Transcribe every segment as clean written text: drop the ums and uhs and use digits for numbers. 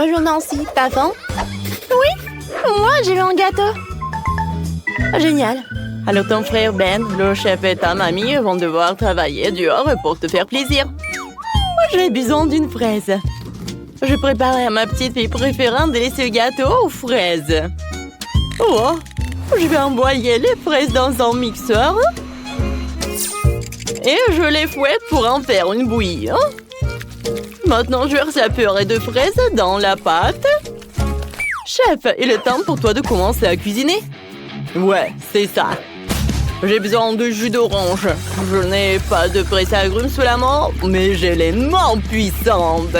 Bonjour Nancy, t'as faim? Oui, moi j'ai eu un gâteau. Génial. Alors ton frère Ben, le chef et ta mamie vont devoir travailler dur pour te faire plaisir. Moi j'ai besoin d'une fraise. Je préparais à ma petite fille préférée un délicieux gâteau aux fraises. Oh, je vais envoyer les fraises dans un mixeur. Et je les fouette pour en faire une bouillie. Maintenant, je verse la purée de fraises dans la pâte. Chef, il est temps pour toi de commencer à cuisiner. Ouais, c'est ça. J'ai besoin de jus d'orange. Je n'ai pas de presse à agrumes sous la main, mais j'ai les mains puissantes.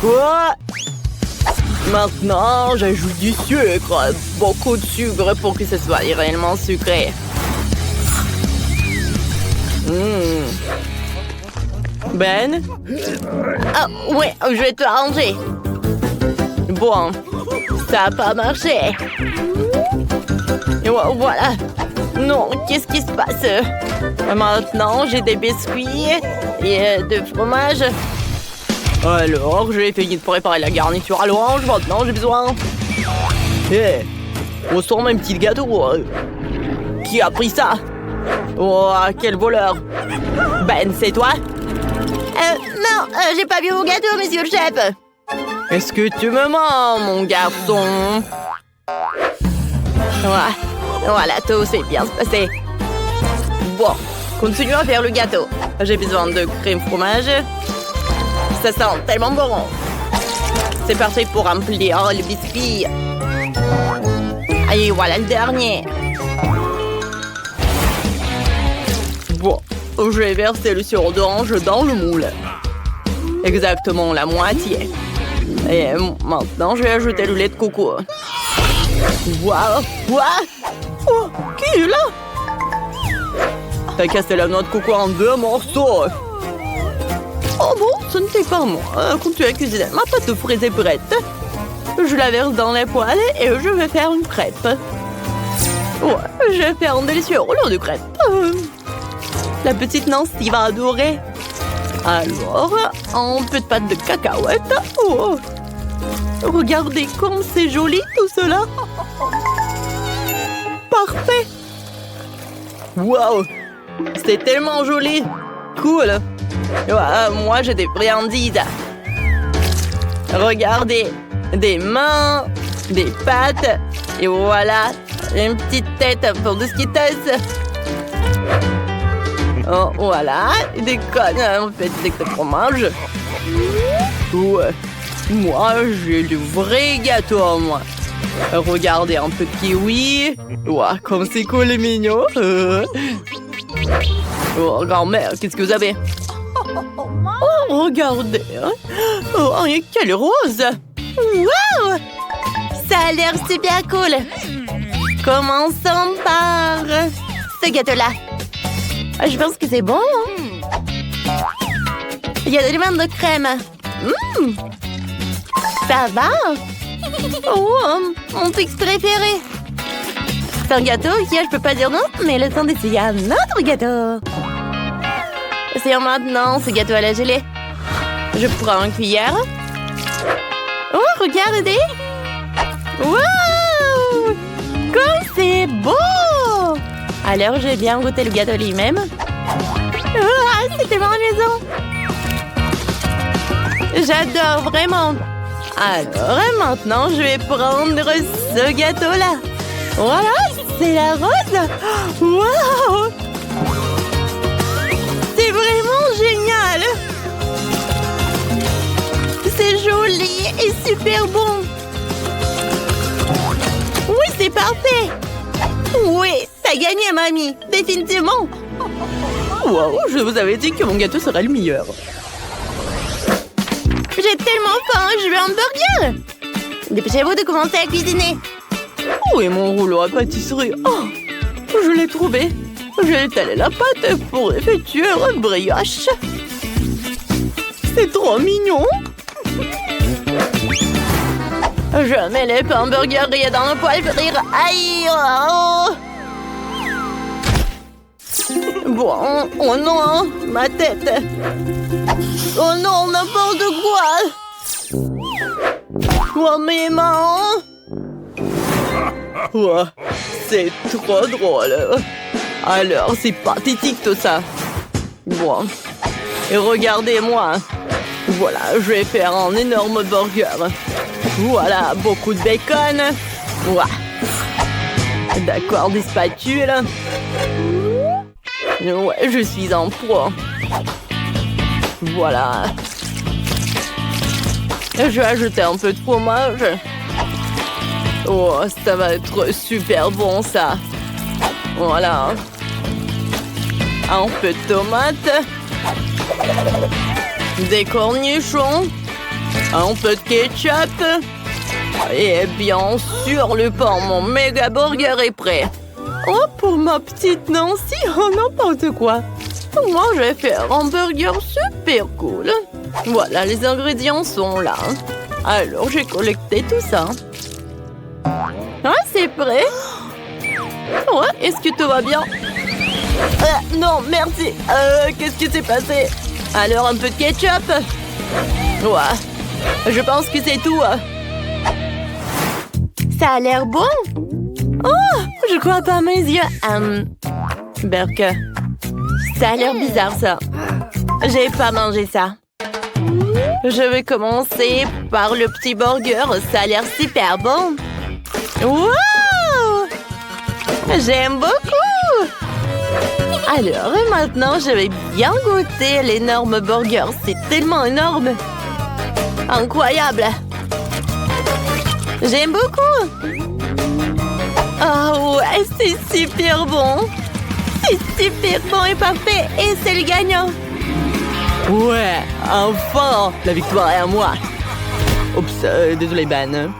Quoi? Maintenant, j'ajoute du sucre. Beaucoup de sucre pour que ce soit réellement sucré. Ben? Ah, ouais, je vais te ranger. Bon, ça n'a pas marché. Voilà. Non, qu'est-ce qui se passe? Maintenant, j'ai des biscuits et de fromage. Alors, j'ai fini de préparer la garniture à l'orange. Maintenant, j'ai besoin... Hé, on sort un petit gâteau. Qui a pris ça? Oh, quel voleur! Ben, c'est toi? Non, j'ai pas vu vos gâteaux, monsieur le chef. Est-ce que tu me mens, mon garçon? Ouais, voilà, tout s'est bien passé. Bon, continue à faire le gâteau. J'ai besoin de crème fromage. Ça sent tellement bon. C'est parfait pour remplir le biscuit. Allez, voilà le dernier. Bon, je vais verser le sirop d'orange dans le moule. Exactement la moitié. Et maintenant, je vais ajouter le lait de coco. Waouh! Quoi? Oh, qui est là? T'as cassé la noix de coco en 2 morceaux. Oh bon, ce n'était pas moi. Quand tu as cuisiné, ma pâte de fraises est prête. Je la verse dans les poêles et je vais faire une crêpe. Ouais, je vais faire un délicieux rouleau de crêpes. La petite Nancy va adorer. Alors, un peu de pâte de cacahuète. Oh. Regardez comme c'est joli tout cela. Parfait. Wow, c'est tellement joli. Cool. Moi, j'ai des friandises. Regardez, des mains, des pattes. Et voilà, une petite tête pour des skittles. Oh, voilà, des connes, un petit de fromage. Ouais, moi, j'ai du vrai gâteau, moi. Regardez, un peu de kiwi. Ouah, comme c'est cool et mignon. Oh, grand-mère, qu'est-ce que vous avez? Oh, regardez. Oh, quelle rose. Wow! Ça a l'air super cool. Commençons par ce gâteau-là. Je pense que c'est bon. Il y a des demandes de crème. Ça va. Oh, mon fixe préféré. C'est un gâteau auquel je peux pas dire non, mais le temps d'essayer un autre gâteau. Essayons maintenant ce gâteau à la gelée. Je prends une cuillère. Oh, regardez. Wow! Comme c'est beau! Alors, j'ai bien goûté le gâteau lui-même. Oh, c'est tellement amusant. J'adore vraiment. Alors, maintenant, je vais prendre ce gâteau-là. Voilà, c'est la rose. Wow! C'est vraiment génial. C'est joli et super bon. Oui, c'est parfait. Oui, t'as gagné, mamie. Définitivement. Wow, je vous avais dit que mon gâteau serait le meilleur. J'ai tellement faim, je veux un burger. Dépêchez-vous de commencer à cuisiner. Où est mon rouleau à pâtisserie? Oh, je l'ai trouvé. J'ai étalé la pâte pour effectuer une brioche. C'est trop mignon. Je mets les pains burgeriers dans le poêle frire. Aïe! Oh. Bon, oh non, ma tête. Oh non, n'importe quoi. Oh, mes mains! Oh, c'est trop drôle. Alors, c'est pathétique tout ça. Bon. Et regardez-moi. Voilà, je vais faire un énorme burger. Voilà, beaucoup de bacon. Ouah. D'accord, des spatules. Ouais, je suis un pro. Voilà. Je vais ajouter un peu de fromage. Oh, ça va être super bon, ça. Voilà. Un peu de tomates. Des cornichons. Un peu de ketchup. Et bien sûr, le pain, mon méga burger est prêt. Oh, pour ma petite Nancy, oh n'importe quoi. Moi, je vais faire un burger super cool. Voilà, les ingrédients sont là. Alors, j'ai collecté tout ça. Ah, c'est prêt. Ouais, est-ce que tout va bien? Non, merci. Qu'est-ce qui s'est passé? Alors, un peu de ketchup? Ouais, je pense que c'est tout. Ça a l'air bon. Oh, je crois pas à mes yeux. Burger. Ça a l'air bizarre, ça. J'ai pas mangé ça. Je vais commencer par le petit burger. Ça a l'air super bon. Wow! J'aime beaucoup. Alors, maintenant, je vais bien goûter l'énorme burger. C'est tellement énorme. Incroyable. J'aime beaucoup. Oh ouais, c'est super bon. C'est super bon et parfait. Et c'est le gagnant. Ouais, enfin, la victoire est à moi. Oups, désolé, Ben.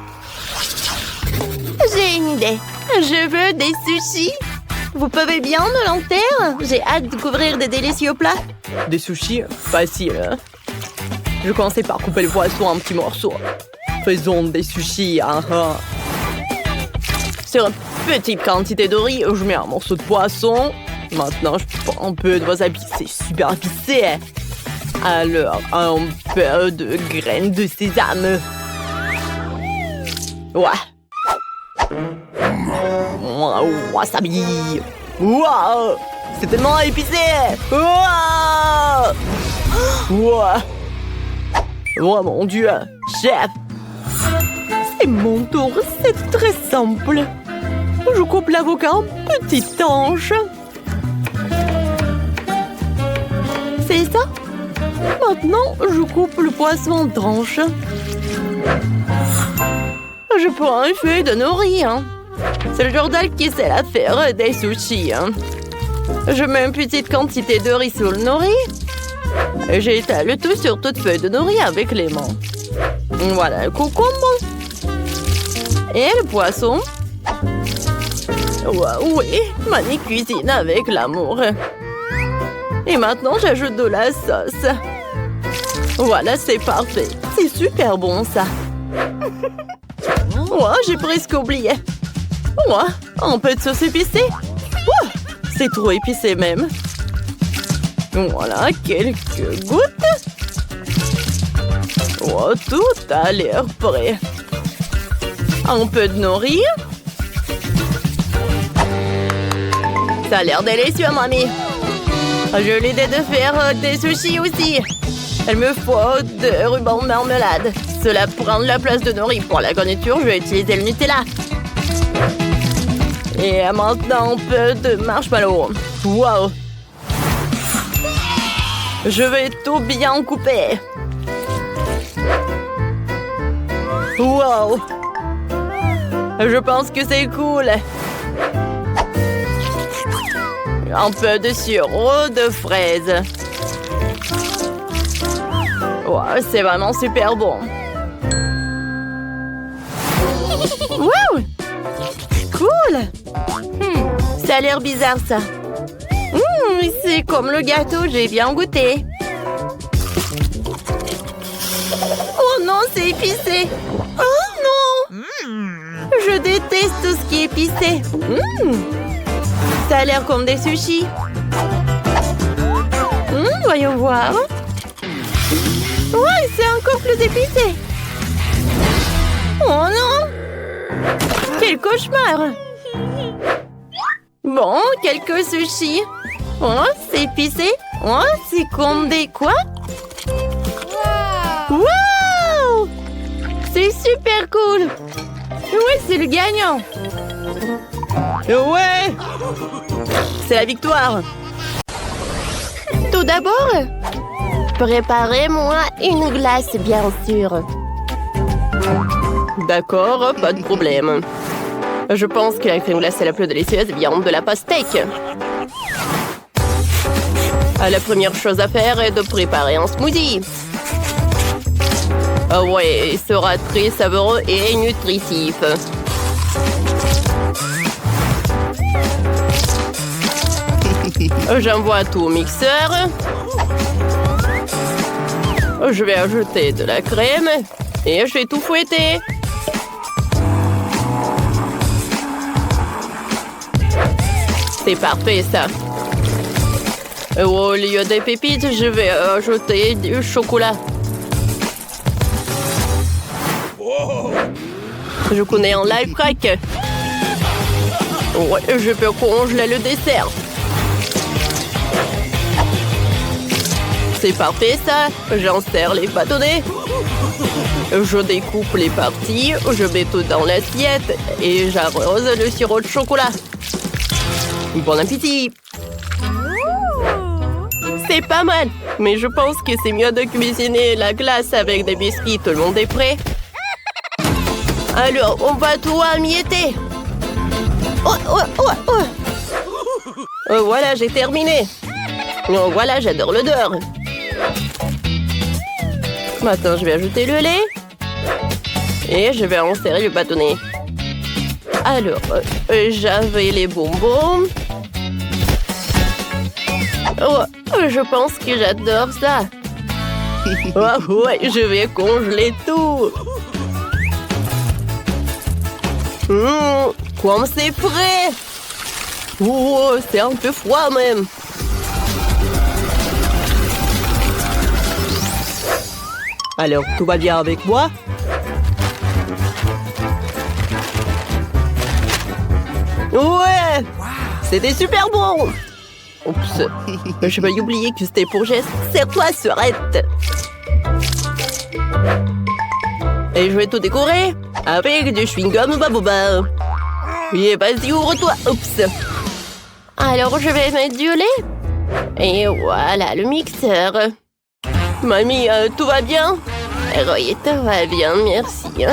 J'ai une idée. Je veux des sushis. Vous pouvez bien me l'en faire? J'ai hâte de découvrir des délicieux plats. Des sushis? Facile. Je vais commencer par couper le poisson en petits morceaux. Faisons des sushis. Sur une petite quantité de riz, je mets un morceau de poisson. Maintenant, je prends un peu de wasabi. C'est super épicé. Alors, un peu de graines de sésame. Ouais. Wasabi. Wow. C'est tellement épicé. Wow. Wow. Oh mon Dieu. Chef. C'est mon tour. C'est très simple. Je coupe l'avocat en petites tranches. C'est ça? Maintenant, je coupe le poisson en tranches. Je prends un feuille de nori. C'est le Jordan qui sait la faire des sushis. Je mets une petite quantité de riz sur le nori. Et j'étale le tout sur toute feuille de nori avec les mains. Voilà le concombre. Et le poisson. Oui, Mani cuisine avec l'amour. Et maintenant, j'ajoute de la sauce. Voilà, c'est parfait. C'est super bon, ça. J'ai presque oublié. Un peu de sauce épicée. C'est trop épicé, même. Voilà, quelques gouttes. Tout a l'air prêt. Un peu de nori. Ça a l'air délicieux, mamie. J'ai l'idée de faire des sushis aussi. Il me faut de ruban de marmelade. Cela prend la place de nori. Pour la garniture, je vais utiliser le Nutella. Et maintenant, un peu de marshmallow. Wow! Je vais tout bien couper. Wow! Je pense que c'est cool. Un peu de sirop de fraise. Wow, c'est vraiment super bon. Wow! Cool! Ça a l'air bizarre, ça. C'est comme le gâteau, j'ai bien goûté. Oh non, c'est épicé. Oh non! Je déteste tout ce qui est épicé. Ça a l'air comme des sushis. Voyons voir. Ouais, c'est encore plus épicé. Quel cauchemar! Bon, quelques sushis. Oh, c'est épicé. Oh, c'est comme des quoi? Wow! C'est super cool! Ouais, c'est le gagnant! Ouais! C'est la victoire! Tout d'abord, préparez-moi une glace, bien sûr. D'accord, pas de problème. Je pense que la crème glacée la plus délicieuse vient de la pastèque. La première chose à faire est de préparer un smoothie. Ouais, il sera très savoureux et nutritif. J'envoie tout au mixeur. Je vais ajouter de la crème et je vais tout fouetter. C'est parfait, ça. Au lieu des pépites, je vais ajouter du chocolat. Je connais un life hack. Ouais, je peux congeler le dessert. C'est parfait, ça. J'insère les bâtonnets. Je découpe les parties, je mets tout dans l'assiette et j'arrose le sirop de chocolat. Bon appétit! C'est pas mal, mais je pense que c'est mieux de cuisiner la glace avec des biscuits. Tout le monde est prêt? Alors, on va tout amietter. Voilà, j'ai terminé. Oh, voilà, j'adore l'odeur. Maintenant, je vais ajouter le lait. Et je vais insérer le bâtonnet. Alors, j'avais les bonbons. Oh, je pense que j'adore ça. Oh, ouais, je vais congeler tout. Comme c'est frais. Oh, c'est un peu froid même. Alors, tout va bien avec moi? Ouais! C'était super bon! Oups! Je vais oublier que c'était pour geste. Serre-toi, Surette! Et je vais tout décorer avec du chewing-gum Baboba. Et vas-y, ouvre-toi! Oups! Alors, je vais mettre du lait. Et voilà le mixeur. Mamie, tout va bien? Oui, tout va bien, merci.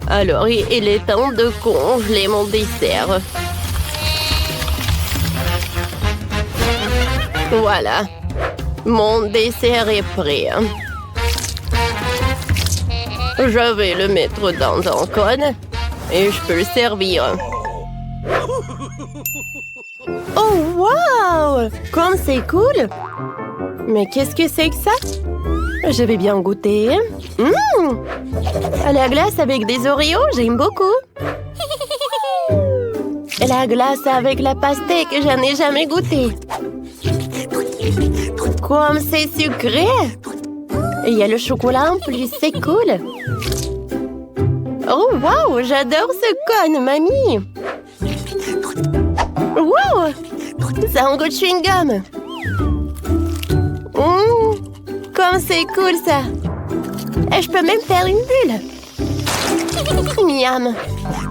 Alors, il est temps de congeler mon dessert. Voilà. Mon dessert est prêt. Je vais le mettre dans un cône et je peux le servir. Oh, wow! Comme c'est cool! Mais qu'est-ce que c'est que ça? Je vais bien goûter. La glace avec des Oreos, j'aime beaucoup. La glace avec la pastèque, j'en ai jamais goûté. Comme c'est sucré! Et il y a le chocolat en plus, c'est cool. Oh, wow! J'adore ce cône, mamie! Wow! Ça a un goût de chewing-gum. Comme c'est cool, ça. Et je peux même faire une bulle. Miam.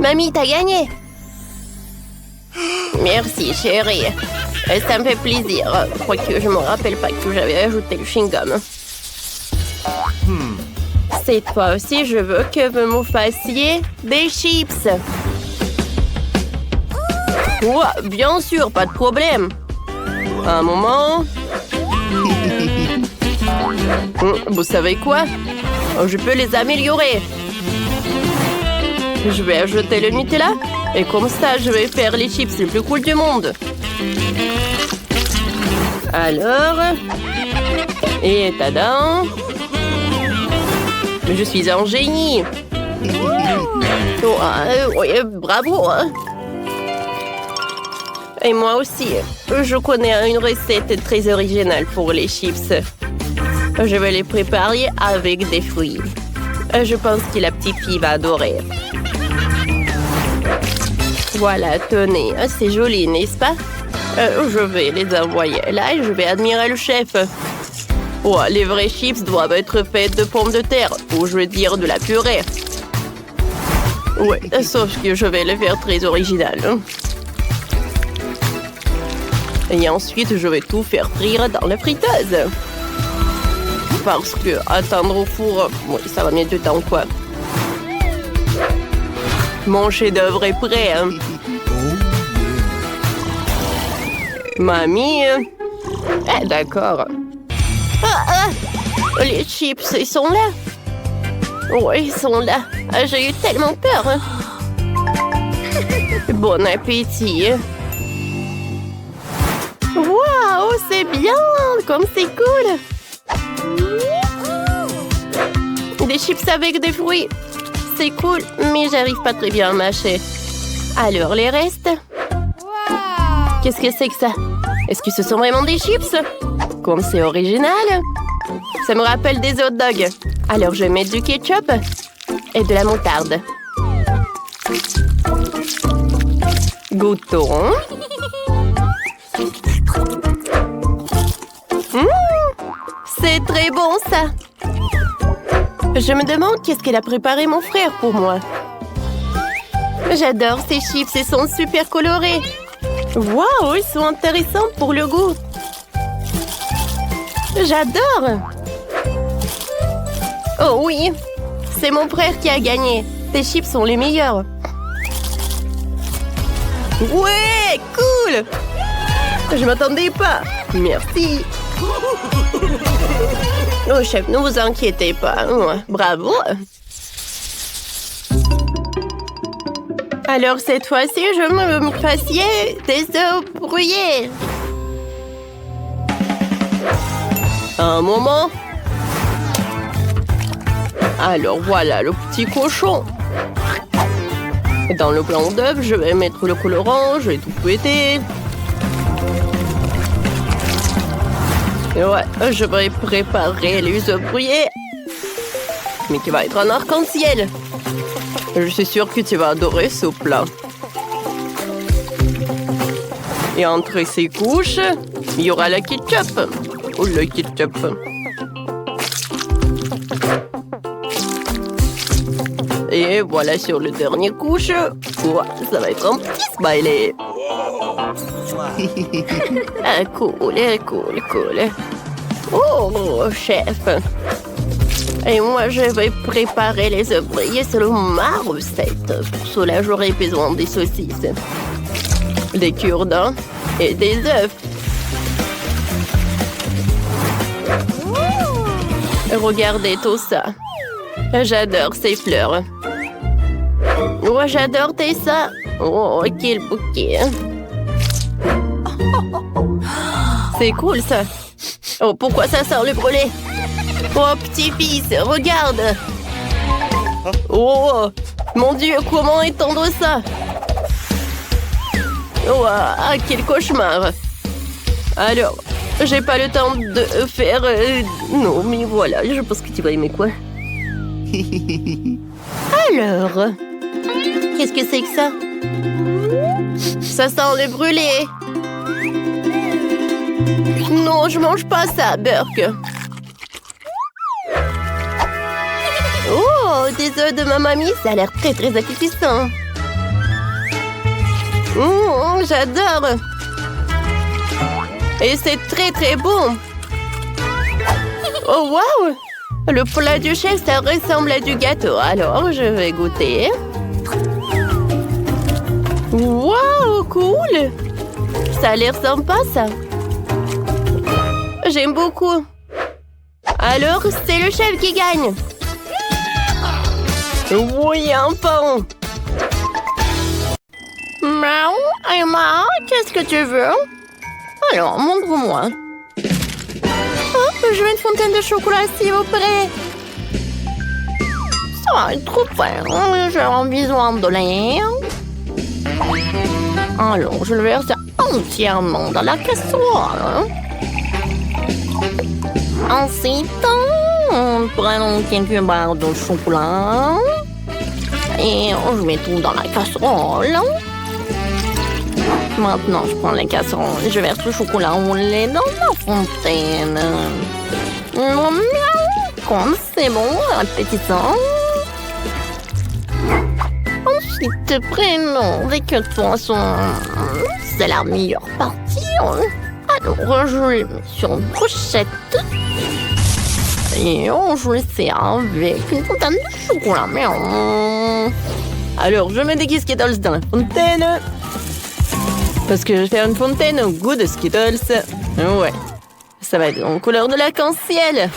Mamie, t'as gagné. Merci, chérie. Ça me fait plaisir. Quoique je me rappelle pas que j'avais ajouté le chewing-gum. Cette fois aussi, je veux que vous me fassiez des chips. Ouais, bien sûr, pas de problème. Un moment. Vous savez quoi? Je peux les améliorer. Je vais ajouter le Nutella. Et comme ça, je vais faire les chips les plus cool du monde. Alors... Et tadam! Je suis un génie. Ouais, bravo. Et moi aussi, je connais une recette très originale pour les chips. Je vais les préparer avec des fruits. Je pense que la petite fille va adorer. Voilà, tenez, c'est joli, n'est-ce pas? Je vais les envoyer là et je vais admirer le chef. Oh, les vrais chips doivent être faits de pommes de terre, ou je veux dire de la purée. Ouais, sauf que je vais le faire très original. Et ensuite, je vais tout faire frire dans la friteuse. Parce que attendre au four, oui, ça va mettre du temps, quoi. Mon chef-d'œuvre est prêt, hein. Mamie... d'accord. Les chips, ils sont là. Oui, ils sont là. J'ai eu tellement peur. Bon appétit. Waouh, c'est bien. Comme c'est cool. Des chips avec des fruits. C'est cool, mais j'arrive pas très bien à mâcher. Alors, les restes. Qu'est-ce que c'est que ça? Est-ce que ce sont vraiment des chips? Comme c'est original. Ça me rappelle des hot dogs. Alors, je vais mettre du ketchup et de la moutarde. Goûtons. C'est très bon, ça. Je me demande qu'est-ce qu'elle a préparé mon frère pour moi. J'adore ces chips, ils sont super colorés. Waouh, ils sont intéressants pour le goût. J'adore. Oh oui, c'est mon frère qui a gagné. Tes chips sont les meilleurs. Ouais, cool. Je m'attendais pas. Merci. Oh, chef, ne vous inquiétez pas. Bravo. Alors, cette fois-ci, je me fassiez des œufs brouillés. Un moment. Alors, voilà le petit cochon. Dans le blanc d'œuf, je vais mettre le colorant, je vais tout fouetter. Ouais, je vais préparer les œufs brouillés. Mais qui va être un arc-en-ciel. Je suis sûre que tu vas adorer ce plat. Et entre ces couches, il y aura le ketchup. Ou le ketchup. Et voilà sur le dernier couche. Ouais, ça va être un petit smiley. Cool. Oh, chef. Et moi, je vais préparer les œufs brouillés selon ma recette. Pour cela, j'aurai besoin des saucisses, des cure-dents et des œufs. Regardez tout ça. J'adore ces fleurs. Oh, j'adore ça. Oh, quel bouquet. C'est cool, ça. Oh, pourquoi ça sort le brûlé? Oh, petit-fils, regarde. Oh, mon Dieu, comment étendre ça? Oh, quel cauchemar. Alors, j'ai pas le temps de faire... Non, mais voilà, je pense que tu vas aimer quoi. Alors, qu'est-ce que c'est que ça? Ça sent le brûlé. Non, je mange pas ça, Burke. Oh, des œufs de ma mamie, ça a l'air très appétissant. J'adore. Et c'est très bon. Oh, waouh! Le plat du chef, ça ressemble à du gâteau. Alors, je vais goûter. Waouh, cool! Ça a l'air sympa, ça. J'aime beaucoup. Alors, c'est le chef qui gagne. Oui, un pain. Miaou, Emma, qu'est-ce que tu veux? Alors, montre-moi. Oh, je veux une fontaine de chocolat, s'il vous plaît. Ça va être trop fin. J'ai besoin de lait. Alors, je le verse entièrement dans la casserole. Ensuite, Prenons quelques barres de chocolat. Et je mets tout dans la casserole. Maintenant, je prends la casserole et je verse le chocolat au lait dans la fontaine. Comme c'est bon, appétissant. Ensuite, prenons des queues de poisson. C'est la meilleure partie. Alors, je les mets sur une brochette. Et je les sers avec une fontaine de chocolat. Alors, je mets des Skittles dans la fontaine. Parce que je vais faire une fontaine au goût de Skittles. Ouais, ça va être en couleur de l'arc-en-ciel.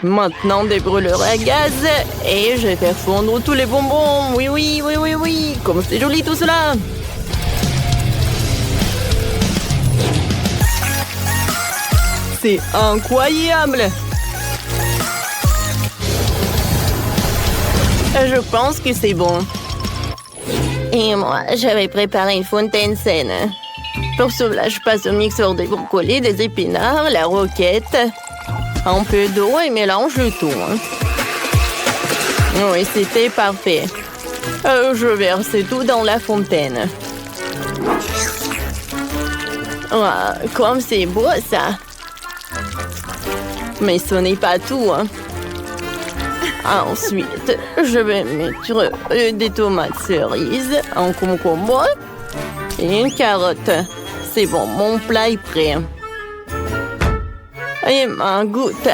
Maintenant, des brûleurs à gaz. Et je vais faire fondre tous les bonbons. Oui. Comme c'est joli tout cela. C'est incroyable. Je pense que c'est bon. Et moi, j'avais préparé une fontaine saine. Pour cela, je passe au mixeur des brocolis, des épinards, la roquette, un peu d'eau et mélange le tout. Oui, c'était parfait. Je verse tout dans la fontaine. Ah, comme c'est beau, ça. Mais ce n'est pas tout. Ensuite, je vais mettre des tomates cerises, un concombre et une carotte. C'est bon, mon plat est prêt. Et ma goutte.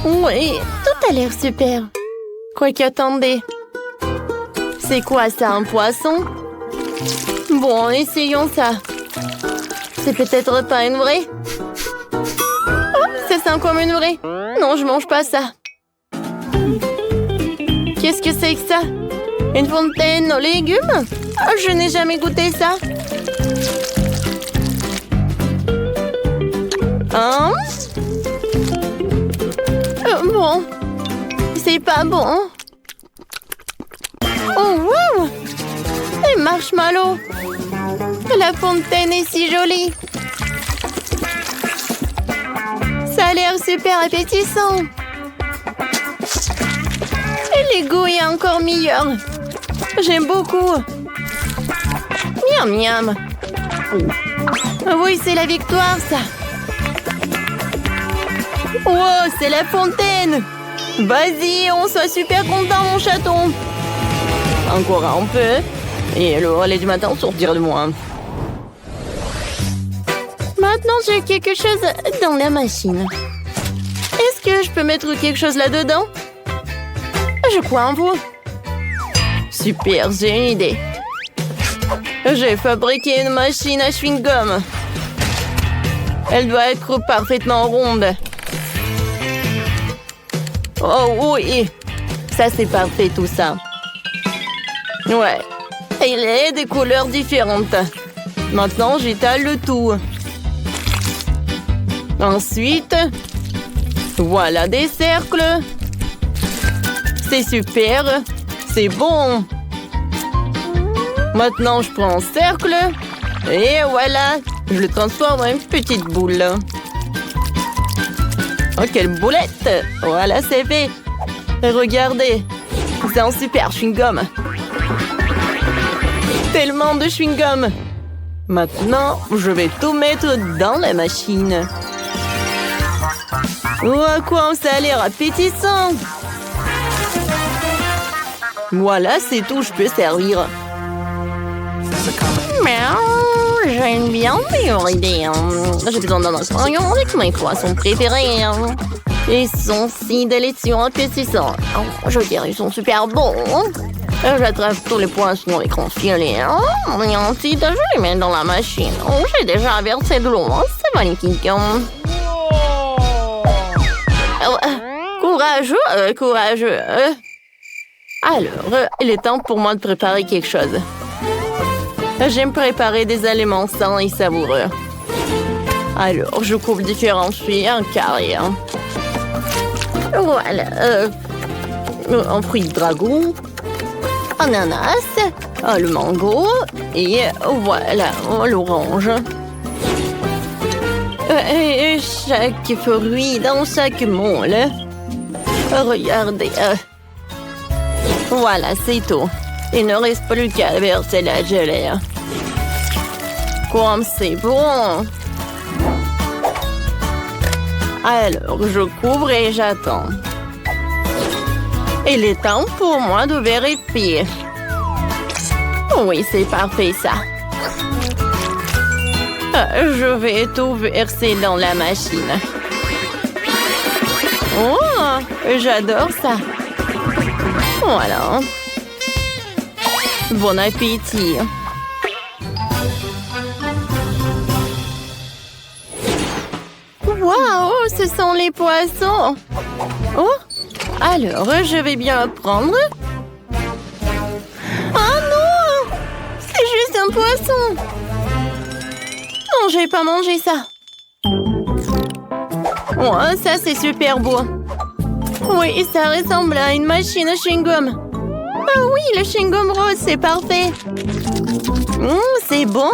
Oui, tout a l'air super. Quoique, attendez. C'est quoi ça, un poisson? Bon, essayons ça. C'est peut-être pas une vraie? Ça sent comme une vraie. Non, je mange pas ça. Qu'est-ce que c'est que ça? Une fontaine aux légumes? Je n'ai jamais goûté ça. Hein? Bon. C'est pas bon. Oh, wow! Les marshmallows. La fontaine est si jolie. Ça a l'air super appétissant. Et le goût est encore meilleur. J'aime beaucoup. Miam, miam. Oui, c'est la victoire, ça. Wow, c'est la fontaine. Vas-y, on soit super content, mon chaton. Encore un peu. Et le relais du matin sortir de moi. Maintenant, j'ai quelque chose dans la machine. Est-ce que je peux mettre quelque chose là-dedans? Je crois en vous. Super, j'ai une idée. J'ai fabriqué une machine à chewing-gum. Elle doit être parfaitement ronde. Oh oui, ça c'est parfait tout ça. Ouais, il est des couleurs différentes. Maintenant, j'étale le tout. Ensuite, voilà des cercles. C'est super, c'est bon. Maintenant, je prends un cercle et voilà, je le transforme en une petite boule. Oh, quelle boulette! Voilà, c'est fait. Regardez, c'est un super chewing-gum. Tellement de chewing-gum. Maintenant, je vais tout mettre dans la machine. Oh, à quoi ça a l'air appétissant! Voilà, c'est tout, je peux servir. J'ai une bien meilleure idée. J'ai besoin d'un aquarium avec mes poissons préférés. Ils sont si délicieux, appétissants. Je dirais qu'ils sont super bons. J'attrape tous les poissons avec un filet. Et ensuite, je les mets dans la machine. J'ai déjà versé de l'eau. C'est magnifique. Courageux. Alors, il est temps pour moi de préparer quelque chose. J'aime préparer des aliments sains et savoureux. Alors, je coupe différents fruits en carré. Voilà. Un fruit de dragon, ananas, le mango et voilà, l'orange. chaque fruit, dans chaque moule. Regardez. Voilà, c'est tout. Il ne reste plus qu'à verser la gelée. Comme c'est bon. Alors, je couvre et j'attends. Il est temps pour moi de vérifier. Oui, c'est parfait, ça. Je vais tout verser dans la machine. Oh, j'adore ça. Voilà. Bon appétit. Waouh, ce sont les poissons. Oh, alors je vais bien prendre. Oh non, c'est juste un poisson. Non, je vais pas manger ça. Oh, ça c'est super beau. Oui, ça ressemble à une machine à chewing-gum. Ah oui, le chewing-gum rose, c'est parfait. C'est bon.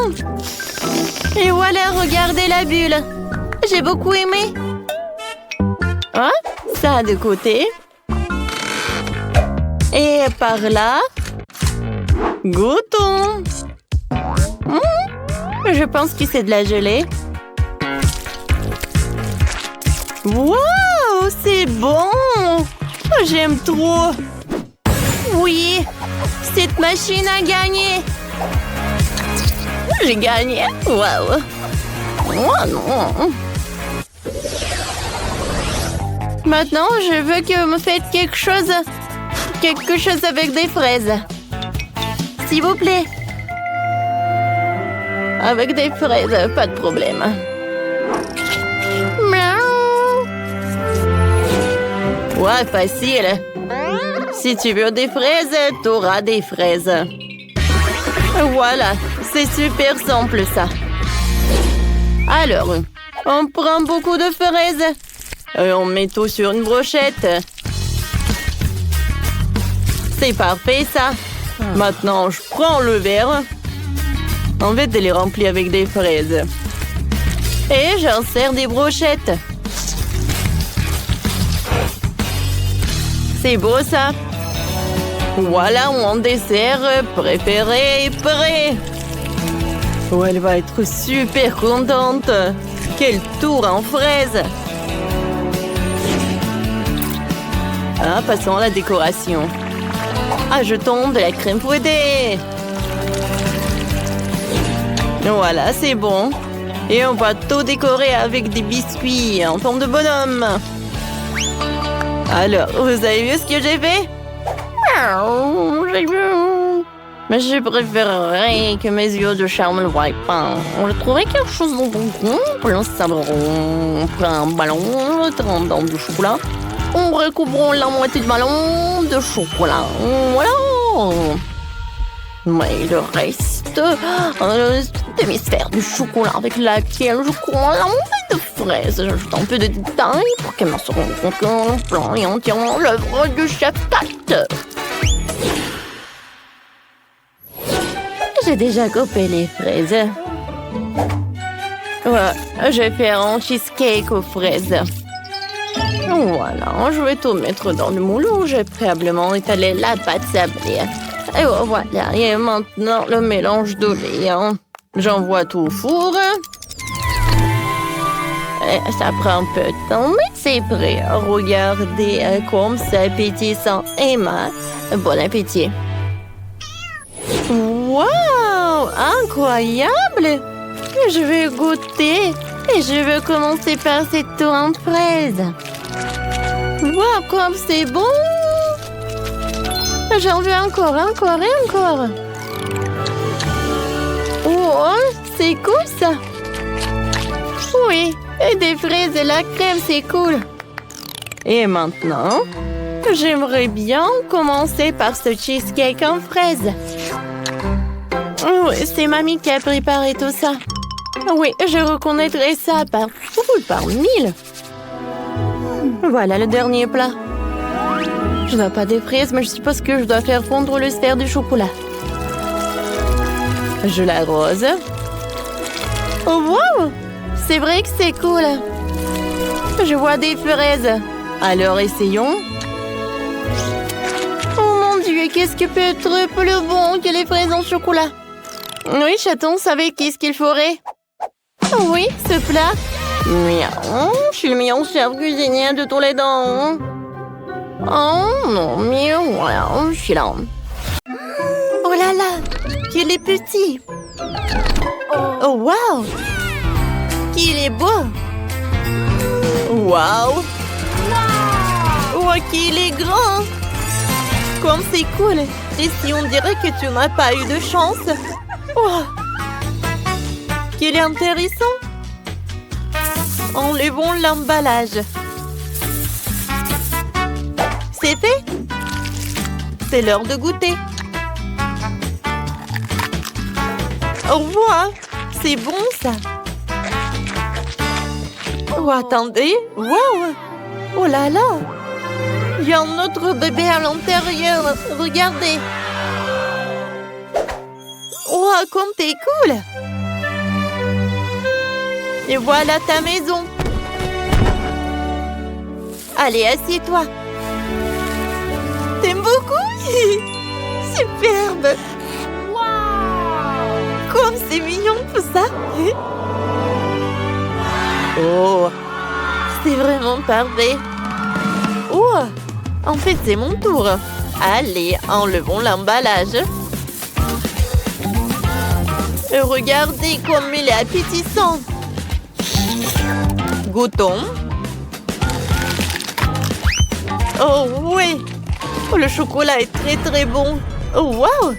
Et voilà, regardez la bulle. J'ai beaucoup aimé. Ah, ça de côté. Et par là. Goûtons. Je pense que c'est de la gelée. Wow, c'est bon. J'aime trop. Oui, cette machine a gagné. J'ai gagné. Wow. Oh non. Maintenant, je veux que vous me faites quelque chose avec des fraises. S'il vous plaît. Avec des fraises, pas de problème. Miaou. Ouais, facile. Si tu veux des fraises, t'auras des fraises. Voilà, c'est super simple ça. Alors, on prend beaucoup de fraises et on met tout sur une brochette. C'est parfait ça. Maintenant, je prends le verre. En fait, elle est remplie avec des fraises. Et j'insère des brochettes. C'est beau ça. Voilà mon dessert préféré est prêt. Oh, elle va être super contente. Quel tour en fraises. Ah, passons à la décoration. Ajoutons de la crème fouettée. Voilà, c'est bon. Et on va tout décorer avec des biscuits en forme de bonhomme. Alors, vous avez vu ce que j'ai fait? J'ai vu. Mais je préférerais que mes yeux de charme ne le voient pas. Je trouverais quelque chose de bon goût. On prend un ballon, le trempe dans du chocolat. On recouvre la moitié du ballon de chocolat. Voilà. Mais le reste, demi-sphère du chocolat avec laquelle je crois la montée de fraises. J'ajoute un peu de détails pour qu'elle m'en se rende compte que plan et entièrement l'œuvre du chef Pat. J'ai déjà coupé les fraises. Ouais, je vais faire un cheesecake aux fraises. Voilà, je vais tout mettre dans le moule où j'ai préalablement étalé la pâte sablée. Et voilà, et maintenant le mélange de lait. J'envoie tout au four. Et ça prend un peu de temps, mais c'est prêt. Regardez comme c'est appétissant. Emma, bon appétit. Wow, incroyable! Je vais goûter et je veux commencer par cette tour en fraise. Wow, comme c'est bon! J'en veux encore. Oh, c'est cool ça! Oui, et des fraises et la crème, c'est cool. Et maintenant, j'aimerais bien commencer par ce cheesecake en fraises. Oui, c'est mamie qui a préparé tout ça. Oui, je reconnaîtrai ça par 1000. Voilà le dernier plat. Je n'ai pas des fraises, mais je suppose que je dois faire fondre le sphère du chocolat. Je l'arrose. Oh, wow! C'est vrai que c'est cool. Je vois des fraises. Alors, essayons. Oh mon Dieu, qu'est-ce que peut être plus bon que les fraises en chocolat? Oui, chaton, savez qu'est-ce qu'il faudrait? Oui, ce plat. Miaou, je suis le meilleur chef cuisinier de tous les temps. Oh non, miaou, voilà, je suis là. Oh là là, qu'il est petit. Oh wow, qu'il est beau. Wow. Oh, qu'il est grand. Comme c'est cool. Et si on dirait que tu n'as pas eu de chance. Oh. Qu'il est intéressant. Enlevons l'emballage. C'est fait. C'est l'heure de goûter. Au revoir. C'est bon ça. Oh, attendez. Wow. Oh là là. Il y a un autre bébé à l'intérieur. Regardez. Oh, comme t'es cool. Et voilà ta maison. Allez, assieds-toi. T'aimes beaucoup? Superbe. Wow. Comme c'est mignon tout ça. Oh, c'est vraiment parfait. Oh, en fait, c'est mon tour. Allez, enlevons l'emballage. Regardez comme il est appétissant. Goûtons. Oh oui. Oh, le chocolat est très très bon. Oh wow.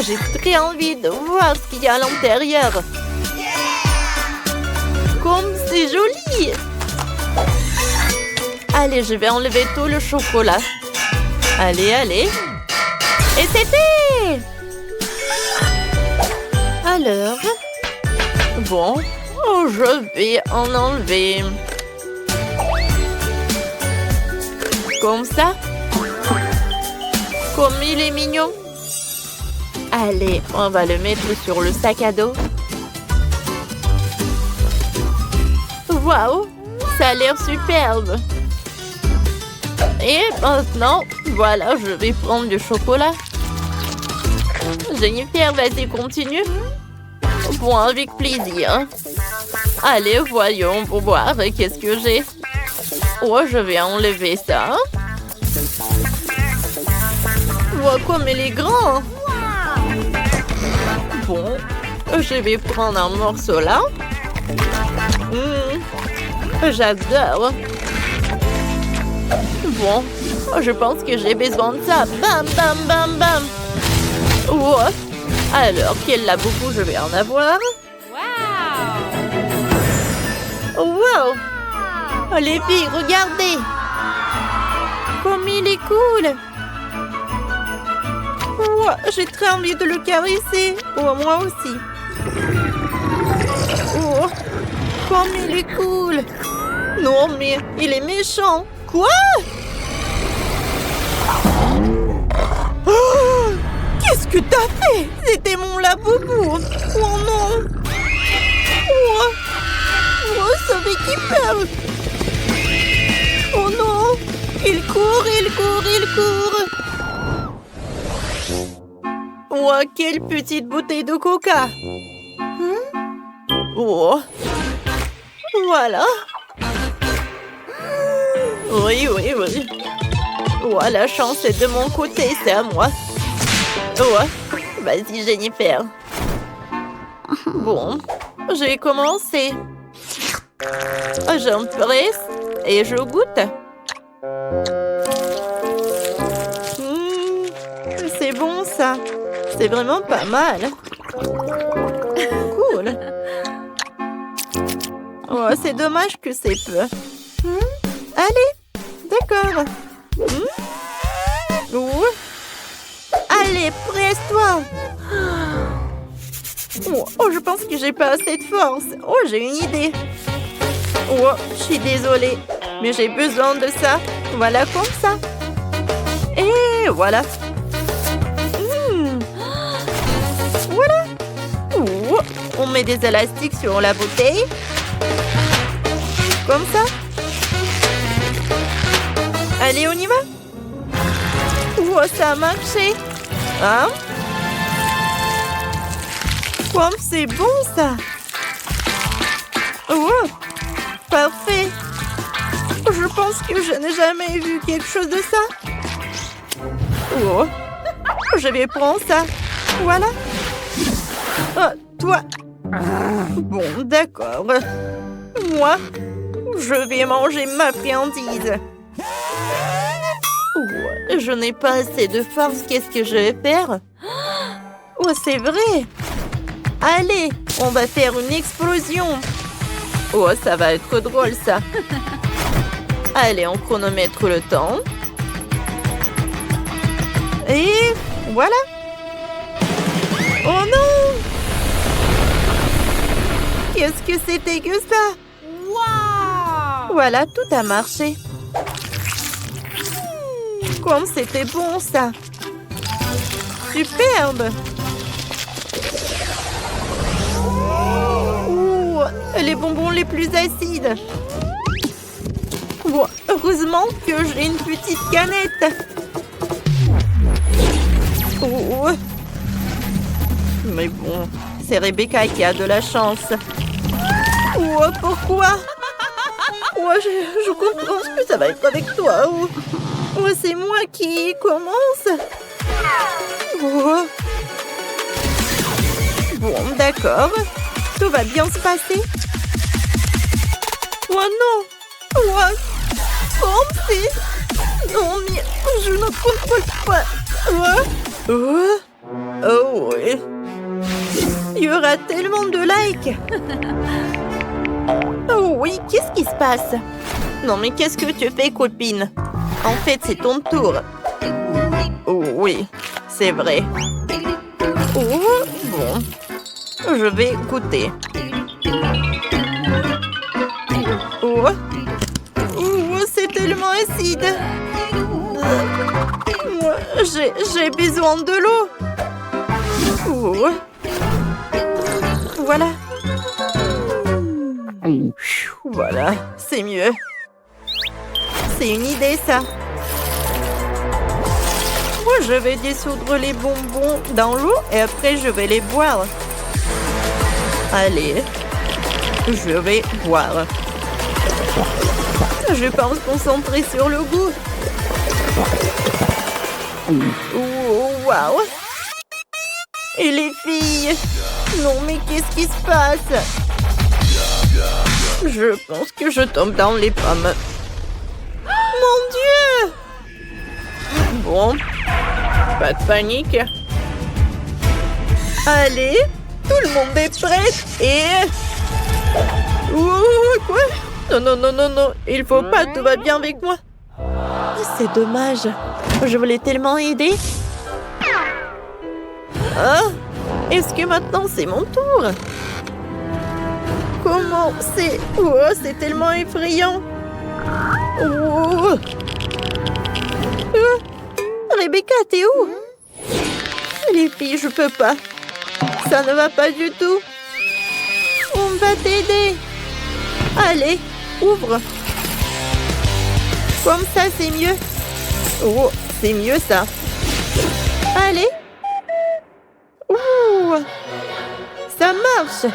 J'ai très envie de voir ce qu'il y a à l'intérieur. Comme c'est joli. Allez, je vais enlever tout le chocolat. Allez, allez. Et c'est fait. Alors, bon, oh, je vais en enlever. Comme ça. Comme il est mignon. Allez, on va le mettre sur le sac à dos. Waouh, ça a l'air superbe. Et maintenant, voilà, je vais prendre du chocolat. Jennifer, vas-y, continue. Bon, avec plaisir. Allez, voyons pour voir qu'est-ce que j'ai. Oh, je vais enlever ça. Oh, comme il est grand. Bon, je vais prendre un morceau là. J'adore. Bon, je pense que j'ai besoin de ça. Bam, bam, bam, bam. Oh. Alors, quel laboubou je vais en avoir? Wow! Oh, les filles, regardez! Comme il est cool! Oh, j'ai très envie de le caresser. Oh, moi aussi. Oh, comme il est cool! Non, mais il est méchant. Quoi? Oh, qu'est-ce que t'as fait? C'était mon laboubou. Oh non. Oh, oh, ça fait qu'il peur. Oh non. Il court, il court, il court. Oh, quelle petite bouteille de coca. Oh. Voilà. Oui, oui, oui. Oh, la chance est de mon côté, c'est à moi. Oh, vas-y, Jennifer. Bon, je vais commencer. J'empresse et je goûte. C'est bon, ça. C'est vraiment pas mal. Cool. Oh, c'est dommage que c'est peu. Allez, d'accord. Allez, presse-toi. Oh, je pense que j'ai pas assez de force. Oh, j'ai une idée. Oh, je suis désolée, mais j'ai besoin de ça. Voilà, comme ça. Et voilà. Voilà. Oh, on met des élastiques sur la bouteille. Comme ça. Allez, on y va. Oh, ça a marché. Hein? Comme c'est bon, ça. Oh, parfait. Je pense que je n'ai jamais vu quelque chose de ça. Oh, je vais prendre ça. Voilà. Oh, toi. Bon, d'accord. Moi, je vais manger ma friandise. Oh, je n'ai pas assez de force. Qu'est-ce que je vais faire? Oh, c'est vrai. Allez, on va faire une explosion. Oh, ça va être drôle, ça. Allez, on chronomètre le temps. Et voilà. Oh non! Qu'est-ce que c'était que ça? Wow! Voilà, tout a marché. Comme c'était bon, ça. Superbe. Ouh, les bonbons les plus acides. Bon, heureusement que j'ai une petite canette. Oh. Mais bon, c'est Rebecca qui a de la chance. Oh, pourquoi? Oh, je comprends ce que ça va être avec toi. Oh, oh, c'est moi qui commence. Oh. Bon, d'accord. Tout va bien se passer. Oh non! Oh, comme c'est... Non, mais je ne contrôle pas. Oh, oh, oh oui. Il y aura tellement de likes. Oh oui, qu'est-ce qui se passe? Non, mais qu'est-ce que tu fais, copine? En fait, c'est ton tour. Oh oui, c'est vrai. Oh, bon. Je vais goûter. Oh, oh, c'est tellement acide. Moi, j'ai besoin de l'eau. Oh. Voilà. Voilà, c'est mieux. C'est une idée, ça. Moi, je vais dissoudre les bonbons dans l'eau et après, je vais les boire. Allez, je vais boire. Je pense concentrer sur le goût. Oh, waouh! Et les filles? Non, mais qu'est-ce qui se passe? Je pense que je tombe dans les pommes. Mon Dieu! Bon, pas de panique. Allez, tout le monde est prêt et... Quoi? Non, non, non, non, non, il faut pas, tout va bien avec moi. C'est dommage, je voulais tellement aider. Ah, est-ce que maintenant c'est mon tour? Comment c'est... Oh, c'est tellement effrayant. Oh. Rebecca, t'es où? Les filles, je peux pas. Ça ne va pas du tout. On va t'aider. Allez, ouvre. Comme ça, c'est mieux. Oh, c'est mieux ça. Allez. Ouh, ça marche.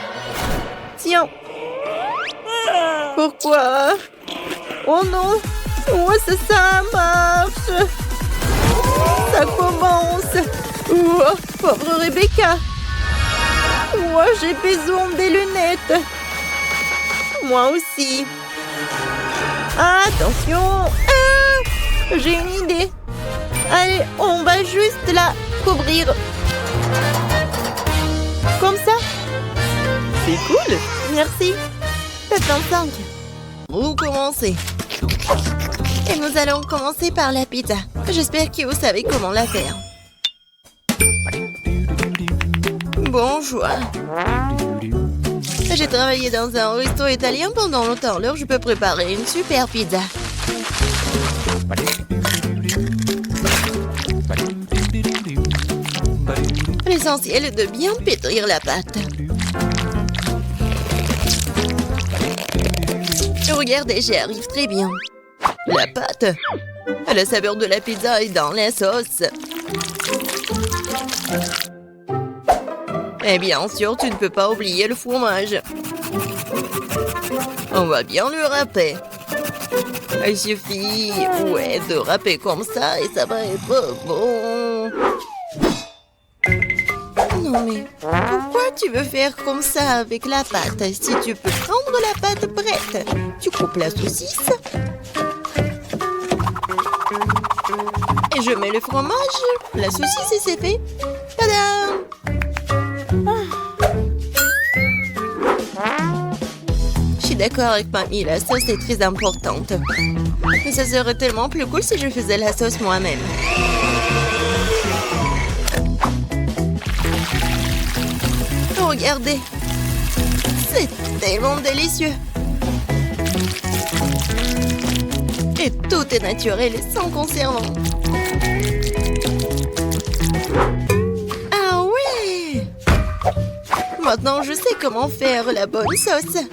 Tiens. Pourquoi? Oh non. Oh, ça marche. Ça commence. Oh, pauvre Rebecca. Oh, j'ai besoin des lunettes. Moi aussi. Attention. Ah, j'ai une idée. Allez, on va juste la couvrir. Comme ça. C'est cool. Merci. 25. Vous commencez. Et nous allons commencer par la pizza. J'espère que vous savez comment la faire. Bonjour. J'ai travaillé dans un resto italien pendant longtemps, alors je peux préparer une super pizza. L'essentiel est de bien pétrir la pâte. Regardez, j'y arrive très bien. La pâte. La saveur de la pizza est dans la sauce. Et bien sûr, tu ne peux pas oublier le fromage. On va bien le râper. Il suffit, ouais, de râper comme ça et ça va être bon. Non mais, pourquoi tu veux faire comme ça avec la pâte? Si tu peux prendre la pâte prête, tu coupes la saucisse. Et je mets le fromage, la saucisse et c'est fait. Tadam! Je suis d'accord avec mamie, la sauce est très importante. Mais ça serait tellement plus cool si je faisais la sauce moi-même. Regardez, c'est tellement délicieux. Et tout est naturel et sans conservant. Ah ouais! Maintenant, je sais comment faire la bonne sauce.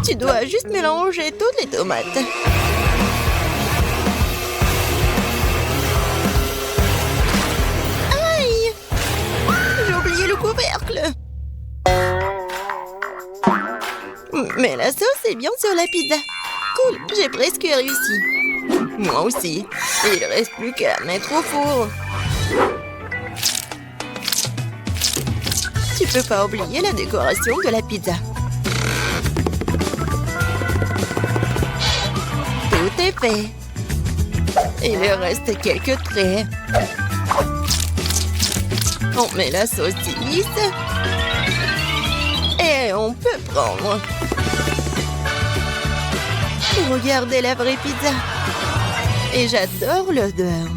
Tu dois juste mélanger toutes les tomates. Aïe! J'ai oublié le couvercle. Mais la sauce est bien sur la pizza. Cool, j'ai presque réussi. Moi aussi. Il ne reste plus qu'à la mettre au four. Tu peux pas oublier la décoration de la pizza. Tout est fait. Il reste quelques traits. On met la saucisse. Et on peut prendre. Regardez la vraie pizza. Et j'adore l'odeur.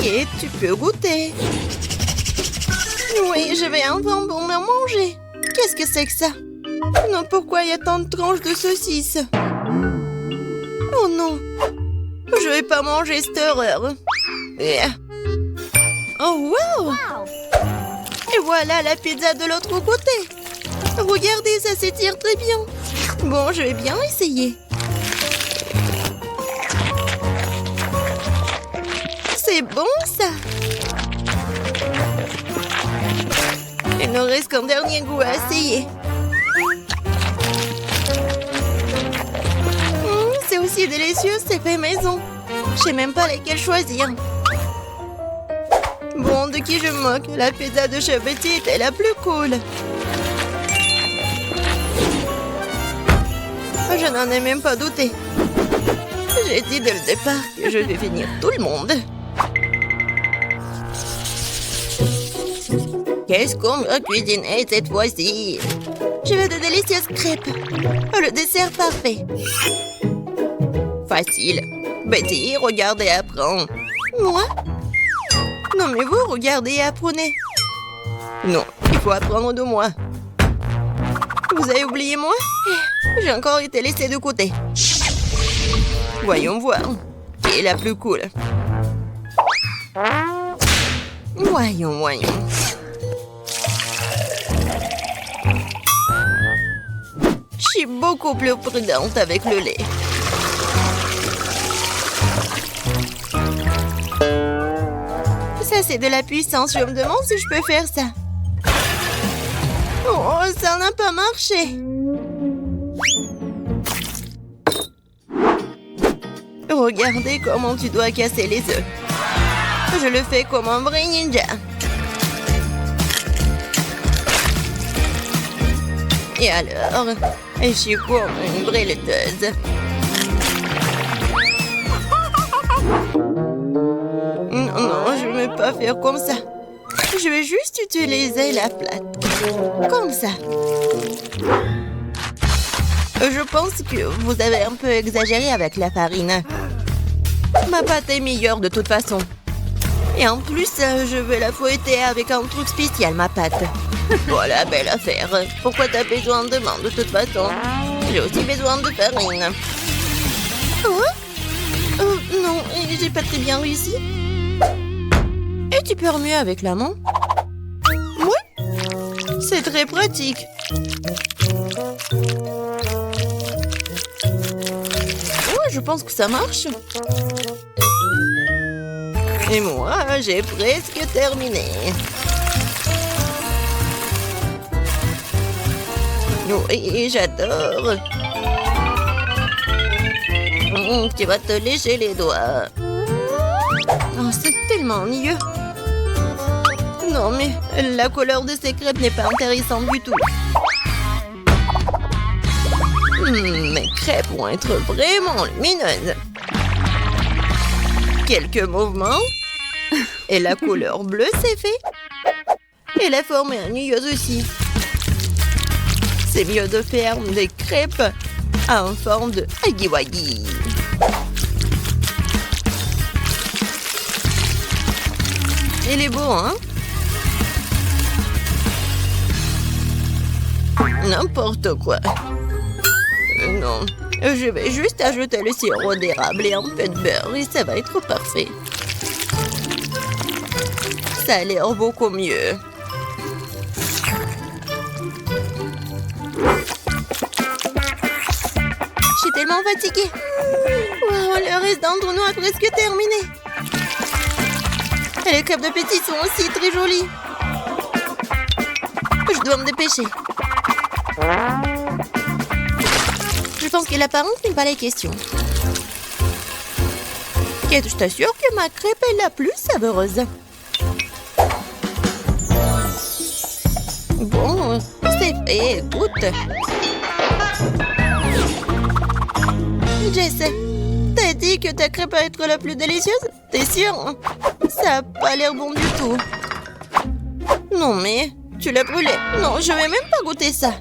Et tu peux goûter. Oui, je vais enfin pour me manger. Qu'est-ce que c'est que ça? Non, pourquoi il y a tant de tranches de saucisses? Oh non. Je vais pas manger cette horreur. Yeah. Oh wow! Et voilà la pizza de l'autre côté. Regardez, ça s'étire très bien. Bon, je vais bien essayer. C'est bon, ça. Il nous reste qu'un dernier goût à essayer. C'est aussi délicieux, c'est fait maison. Je sais même pas lesquels choisir. Bon, de qui je me moque? La pizza de chez Betty était la plus cool. Je n'en ai même pas douté. J'ai dit dès le départ que je vais finir tout le monde. Qu'est-ce qu'on va cuisiner cette fois-ci? Je veux de délicieuses crêpes. Le dessert parfait. Facile. Betty, regarde et apprends. Moi? Non, mais vous, regardez et apprenez. Non, il faut apprendre de moi. Vous avez oublié moi? J'ai encore été laissée de côté. Voyons voir. Qui est la plus cool? Voyons. Je suis beaucoup plus prudente avec le lait. Ça, c'est de la puissance. Je me demande si je peux faire ça. Oh, ça n'a pas marché. Regardez comment tu dois casser les œufs. Je le fais comme un vrai ninja. Et alors, je suis comme une vraie laiteuse. Non, je ne vais pas faire comme ça. Je vais juste utiliser la plate. Comme ça. Je pense que vous avez un peu exagéré avec la farine. Ma pâte est meilleure de toute façon. Et en plus, je vais la fouetter avec un truc spécial, ma pâte. Voilà, belle affaire. Pourquoi t'as besoin de main de toute façon? J'ai aussi besoin de farine. Oh non, j'ai pas très bien réussi. Et tu peux remuer avec la main? Oui, c'est très pratique. je pense que ça marche. Et moi, j'ai presque terminé. Oui, j'adore. Tu vas te lécher les doigts. Oh, c'est tellement ennuyeux. Non, mais la couleur de ces crêpes n'est pas intéressante du tout. Mes crêpes vont être vraiment lumineuses. Quelques mouvements. Et la couleur bleue s'est fait. Et la forme est ennuyeuse aussi. C'est mieux de faire des crêpes en forme de huggy-wuggy. Il est beau, hein? N'importe quoi. Non, je vais juste ajouter le sirop d'érable et un peu de beurre et ça va être parfait. Ça a l'air beaucoup mieux. Je suis tellement fatiguée. Wow, le reste d'entre-nous est presque terminé. Et les crêpes de petit sont aussi très jolies. Je dois me dépêcher. Je pense que l'apparence n'est pas la question. Kate, je t'assure que ma crêpe est la plus savoureuse. Bon, c'est fait, écoute. Jess, t'as dit que ta crêpe va être la plus délicieuse? T'es sûre? Ça a pas l'air bon du tout. Non mais, tu l'as brûlé. Non, je vais même pas goûter ça.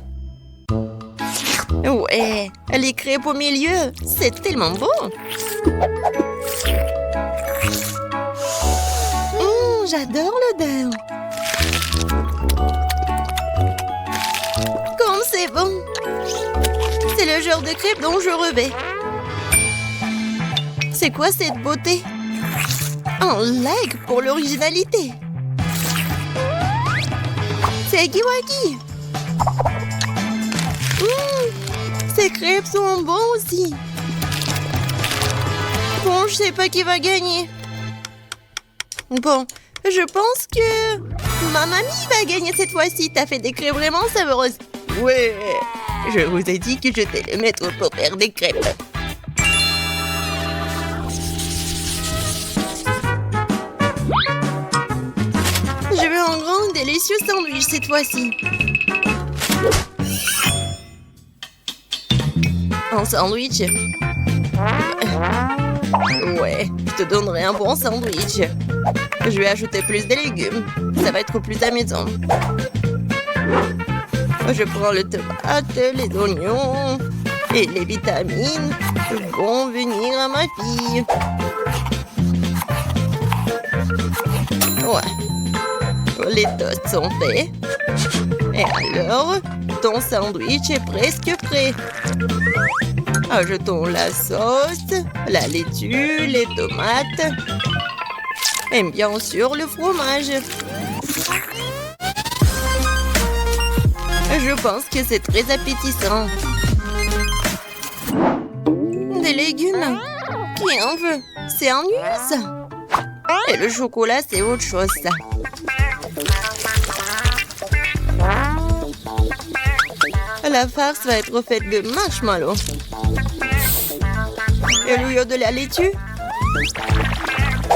Ouais, les crêpes au milieu, c'est tellement bon. J'adore l'odeur. Comme c'est bon. C'est le genre de crêpes dont je rêvais. C'est quoi cette beauté? Un like pour l'originalité. C'est huggy-wuggy. Ces crêpes sont bons aussi. Bon, je sais pas qui va gagner. Bon, je pense que ma mamie va gagner cette fois-ci. T'as fait des crêpes vraiment savoureuses. Ouais, je vous ai dit que j'étais le maître pour faire des crêpes. Je veux un grand délicieux sandwich cette fois-ci. Un sandwich? Ouais, je te donnerai un bon sandwich. Je vais ajouter plus de légumes. Ça va être plus amusant. Je prends le tomate, les oignons et les vitamines vont venir à ma fille. Ouais. Les toasts sont faits. Et alors, ton sandwich est presque prêt. Ajoutons la sauce, la laitue, les tomates et bien sûr le fromage. Je pense que c'est très appétissant. Des légumes? Qui en veut? C'est ennuyeux ça. Et le chocolat, c'est autre chose ça. La farce va être faite de marshmallows. Et au lieu de la laitue,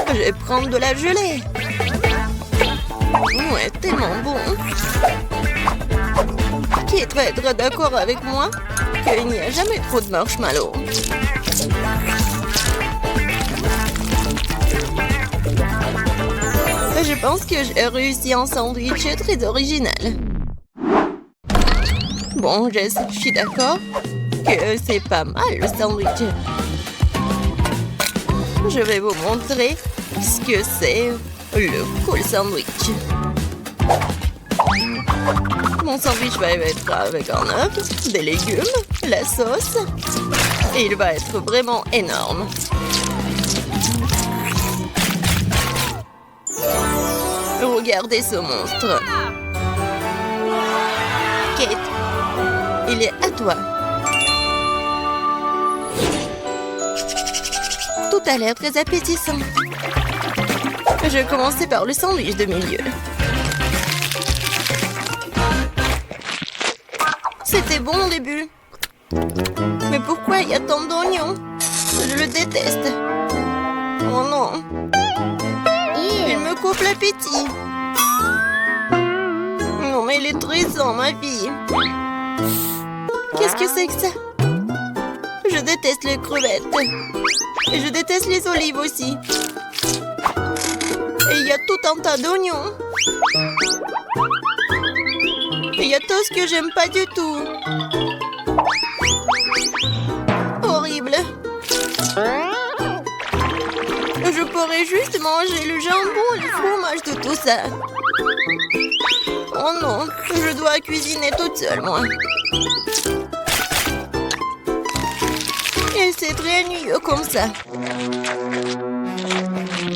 je vais prendre de la gelée. Ouais, tellement bon. Kate va être d'accord avec moi qu'il n'y a jamais trop de marshmallows. Je pense que j'ai réussi un sandwich très original. Bon, Jess, je suis d'accord que c'est pas mal le sandwich. Je vais vous montrer ce que c'est le cool sandwich. Mon sandwich va être avec un œuf, des légumes, la sauce. Et il va être vraiment énorme. Regardez ce monstre. Kate, il est à toi. Tout a l'air très appétissant. Je vais commencer par le sandwich de milieu. C'était bon au début. Mais pourquoi il y a tant d'oignons? Je le déteste. Oh non. Il me coupe l'appétit. Non mais il est triste, ma fille. Qu'est-ce que c'est que ça? Je déteste les crevettes. Et je déteste les olives aussi. Et il y a tout un tas d'oignons. Et il y a tout ce que j'aime pas du tout. Horrible. Je pourrais juste manger le jambon et le fromage de tout ça. Oh non, je dois cuisiner toute seule, moi. Et c'est très ennuyeux comme ça.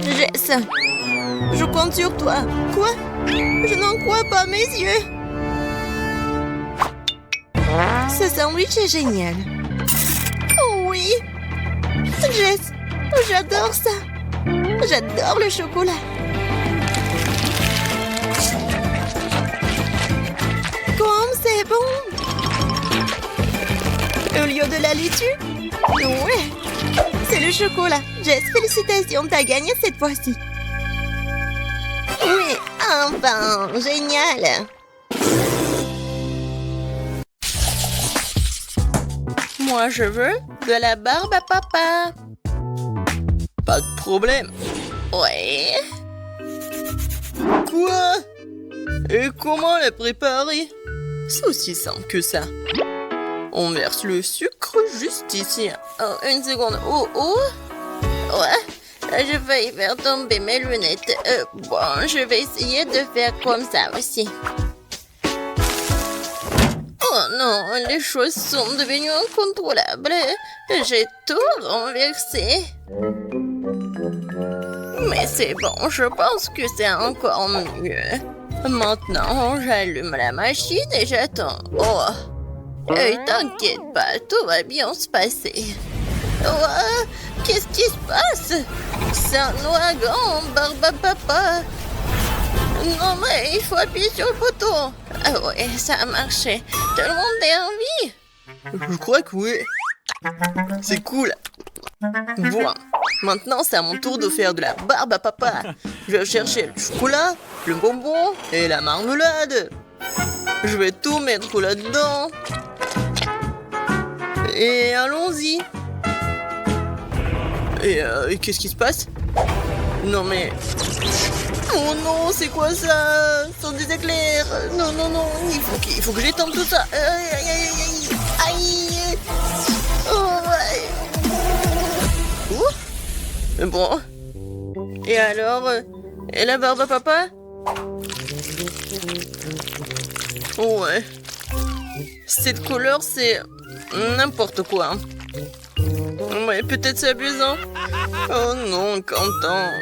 Jess, je compte sur toi. Quoi? Je n'en crois pas mes yeux. Ce sandwich est génial. Oh oui. Jess, j'adore ça. J'adore le chocolat. Comme c'est bon. Au lieu de la laitue? Ouais. C'est le chocolat. Jess, félicitations, t'as gagné cette fois-ci. Oui, enfin, génial. Moi, je veux de la barbe à papa. Pas de problème. Ouais. Quoi? Et comment la préparer? C'est aussi simple que ça. On verse le sucre juste ici. Oh, une seconde. Oh, oh. Ouais. J'ai failli faire tomber mes lunettes. Bon, je vais essayer de faire comme ça aussi. Oh non, les choses sont devenues incontrôlables. J'ai tout renversé. Mais c'est bon, je pense que c'est encore mieux. Maintenant, j'allume la machine et j'attends. Oh. Et t'inquiète pas, tout va bien se passer. Oh, qu'est-ce qui se passe? C'est un ouragan, barbe à papa. Non mais il faut appuyer sur le bouton. Ah ouais, ça a marché. Tout le monde est en vie. Je crois que oui. C'est cool. Bon, maintenant c'est à mon tour de faire de la barbe à papa. Je vais chercher le chocolat, le bonbon et la marmelade. Je vais tout mettre là-dedans. Et allons-y. Et qu'est-ce qui se passe? Non mais... Oh non, c'est quoi ça? Ce sont des éclairs. Non, non, non, il faut que j'étende tout ça. Aïe, aïe, aïe, aïe. Aïe. Oh, ouais. Ouh. Bon. Et alors? Et la barbe à papa? Ouais. Cette couleur, c'est n'importe quoi. Ouais, peut-être c'est amusant. Oh non, Quentin.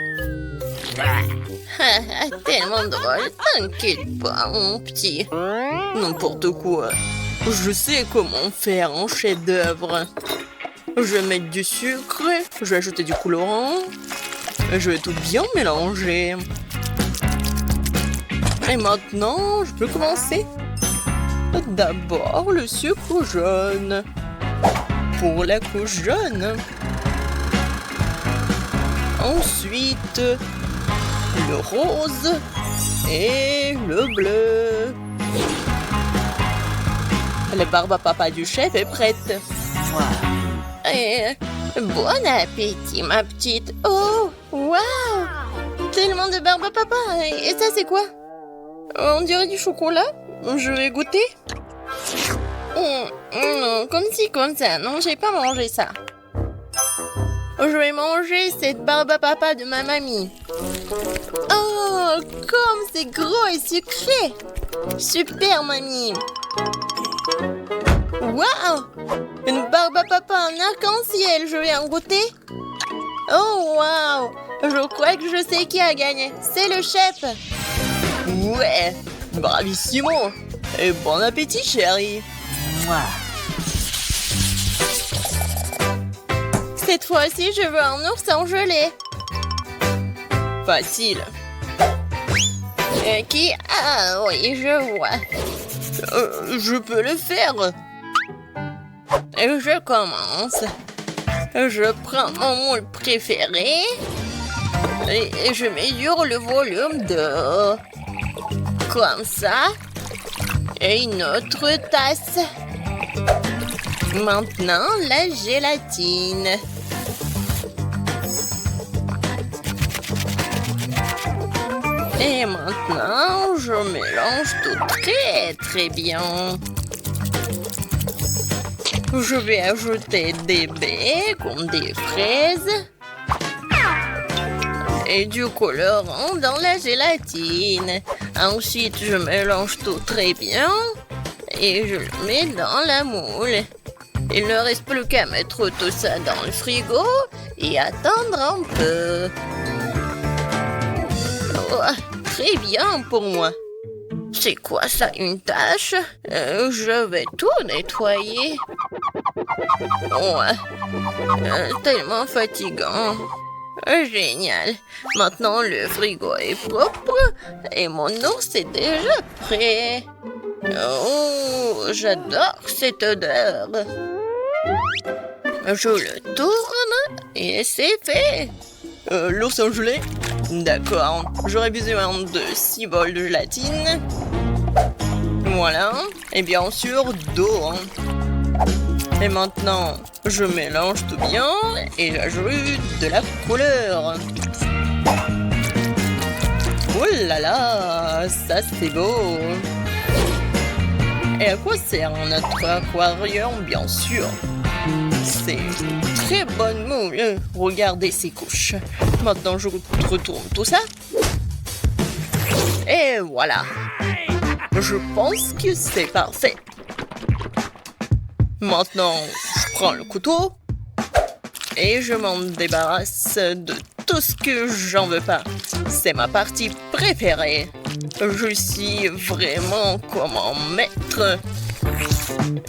Tellement drôle. T'inquiète pas, mon petit. N'importe quoi. Je sais comment faire un chef-d'œuvre. Je vais mettre du sucre, je vais ajouter du colorant. Je vais tout bien mélanger. Et maintenant, je peux commencer. D'abord, le sucre jaune. Pour la couche jaune. Ensuite, le rose et le bleu. La barbe à papa du chef est prête. Et bon appétit, ma petite. Oh, waouh! Tellement de barbe à papa. Et ça, c'est quoi? On dirait du chocolat. Je vais goûter. Non, comme ci, comme ça. Non, j'ai pas mangé ça. Je vais manger cette barbe à papa de ma mamie. Oh, comme c'est gros et sucré. Super, mamie. Waouh! Une barbe à papa en arc-en-ciel. Je vais en goûter. Oh, waouh! Je crois que je sais qui a gagné. C'est le chef. Ouais, bravissimo. Et bon appétit, chérie. C'est Cette fois-ci, je veux un ours en gelée. Facile. Qui? Ah oui, je vois. Je peux le faire. Je commence. Je prends mon moule préféré et je mesure le volume d'eau. Comme ça. Et une autre tasse. Maintenant, la gélatine. Et maintenant, je mélange tout très bien. Je vais ajouter des baies comme des fraises et du colorant dans la gélatine. Ensuite, je mélange tout très bien et je le mets dans la moule. Il ne reste plus qu'à mettre tout ça dans le frigo et attendre un peu. Oh, très bien pour moi. C'est quoi ça, une tâche? Je vais tout nettoyer. Ouais, tellement fatigant. Génial. Maintenant, le frigo est propre et mon ours est déjà prêt. Oh, j'adore cette odeur. Je le tourne et c'est fait. L'ours en gelée? D'accord. J'aurais besoin de 6 bols de gélatine. Voilà. Et bien sûr, d'eau. Et maintenant, je mélange tout bien et j'ajoute de la couleur. Oh là là, ça c'est beau. Et à quoi sert notre aquarium, bien sûr? C'est une très bonne moule. Regardez ces couches. Maintenant, je retourne tout ça. Et voilà. Je pense que c'est parfait. Maintenant, je prends le couteau et je m'en débarrasse de tout ce que j'en veux pas. C'est ma partie préférée. Je suis vraiment comme un maître.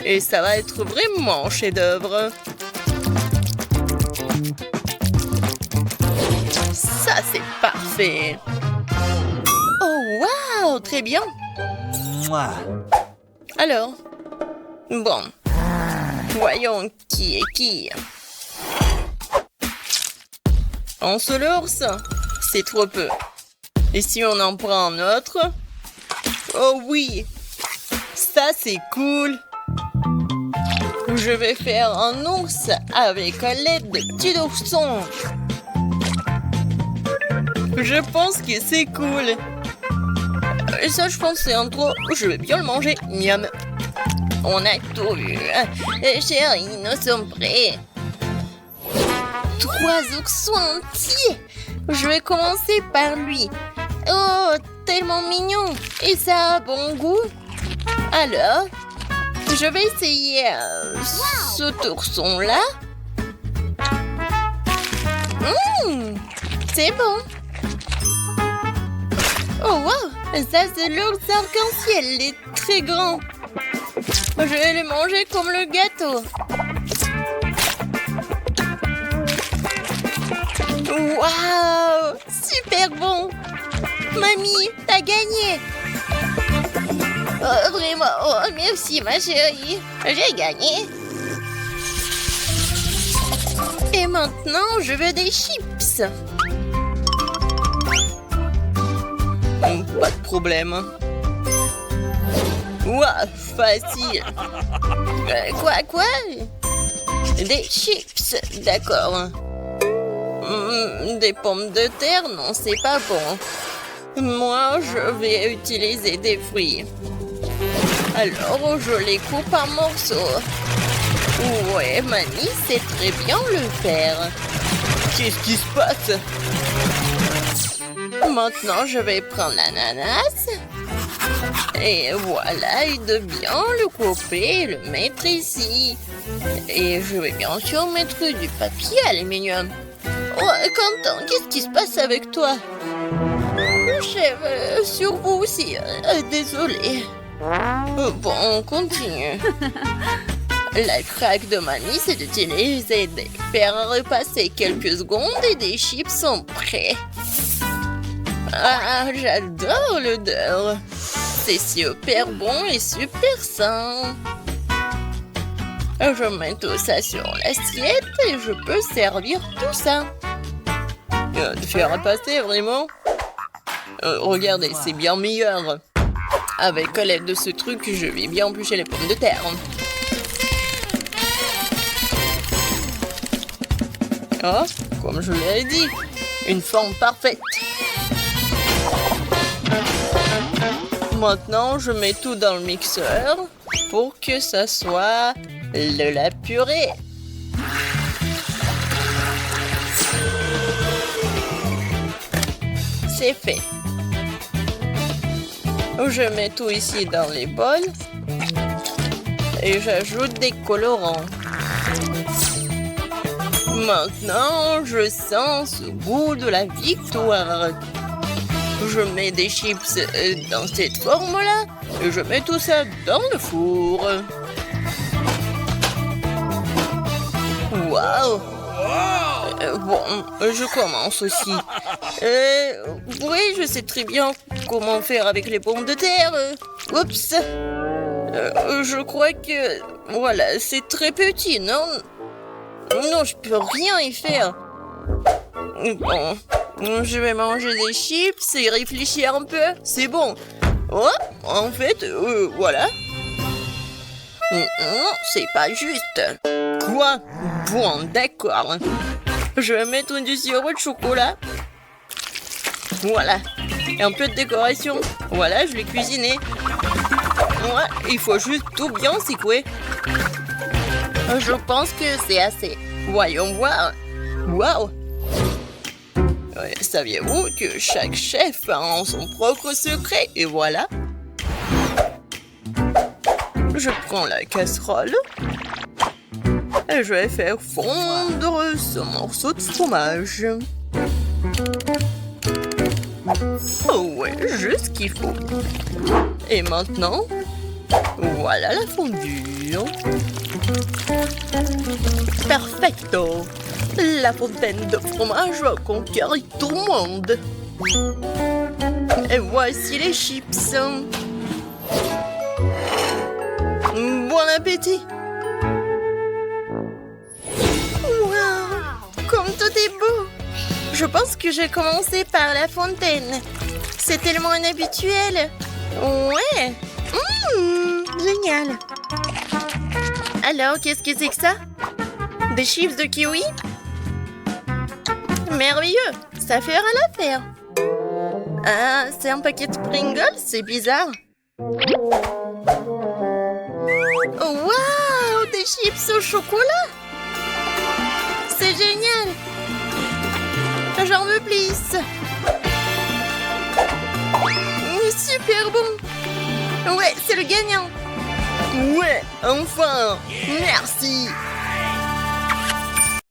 Et ça va être vraiment un chef-d'œuvre. Ça, c'est parfait. Oh, waouh, très bien. Alors, bon, voyons qui est qui. Un seul ours, c'est trop peu. Et si on en prend un autre? Oh oui, ça c'est cool. Je vais faire un ours avec l'aide de petits oursons. Je pense que c'est cool. Et ça, je pense que c'est un trop. Je vais bien le manger. Miam. On a tout vu. Chérie, nous sommes prêts. 3 oursons entiers. Je vais commencer par lui. Oh, tellement mignon. Et ça a bon goût. Alors, je vais essayer cet ourson-là. C'est bon. Oh, wow. Ça, c'est l'ours arc-en-ciel. Il est très grand. Je vais le manger comme le gâteau. Waouh! Super bon! Mamie, t'as gagné! Oh, vraiment, oh, merci ma chérie! J'ai gagné! Et maintenant, je veux des chips! Pas de problème. Ouah, facile! Quoi? Des chips, d'accord. Des pommes de terre, non, c'est pas bon. Moi, je vais utiliser des fruits. Alors, je les coupe en morceaux. Ouais, mamie sait très bien le faire. Qu'est-ce qui se passe? Maintenant, je vais prendre l'ananas. Et voilà, et de bien le couper et le mettre ici. Et je vais bien sûr mettre du papier aluminium. Oh, Quentin, qu'est-ce qui se passe avec toi? Chef, sur vous aussi. Désolé. Bon, on continue. La craque de mamie, c'est d'utiliser des faire repasser quelques secondes et des chips sont prêts. Ah, j'adore l'odeur. C'est super bon et super sain. Je mets tout ça sur l'assiette et je peux servir tout ça. De faire repasser, vraiment? Regardez, c'est bien meilleur. Avec l'aide de ce truc, je vais bien éplucher les pommes de terre. Oh, comme je l'ai dit, une forme parfaite. Maintenant, je mets tout dans le mixeur pour que ça soit de la purée. C'est fait. Je mets tout ici dans les bols et j'ajoute des colorants. Maintenant, je sens ce goût de la victoire. Je mets des chips dans cette forme-là et je mets tout ça dans le four. Waouh! Bon, je commence aussi. Oui, je sais très bien comment faire avec les pommes de terre. Oups! Je crois que... Voilà, c'est très petit, non? Non, je peux rien y faire. Bon, je vais manger des chips et réfléchir un peu. C'est bon. Oh, en fait, voilà. Non, c'est pas juste. Quoi? Bon, d'accord. Je vais mettre du sirop de chocolat. Voilà. Et un peu de décoration. Voilà, je l'ai cuisiné. Ouais, il faut juste tout bien secouer. Je pense que c'est assez. Voyons voir. Waouh! Saviez-vous que chaque chef a son propre secret? Et voilà. Je prends la casserole et je vais faire fondre ce morceau de fromage. Oh ouais, juste ce qu'il faut. Et maintenant, voilà la fondue. Perfecto! La fontaine de fromage va conquérir tout le monde. Et voici les chips. Bon appétit! Wow! Comme tout est beau! Je pense que j'ai commencé par la fontaine. C'est tellement inhabituel. Ouais! Génial! Alors, qu'est-ce que c'est que ça? Des chips de kiwi? Merveilleux! Ça fera l'affaire. Ah, c'est un paquet de Pringles? C'est bizarre. Waouh! Des chips au chocolat! C'est génial! J'en veux plus! Super bon! Ouais, c'est le gagnant! Ouais, enfin! Merci!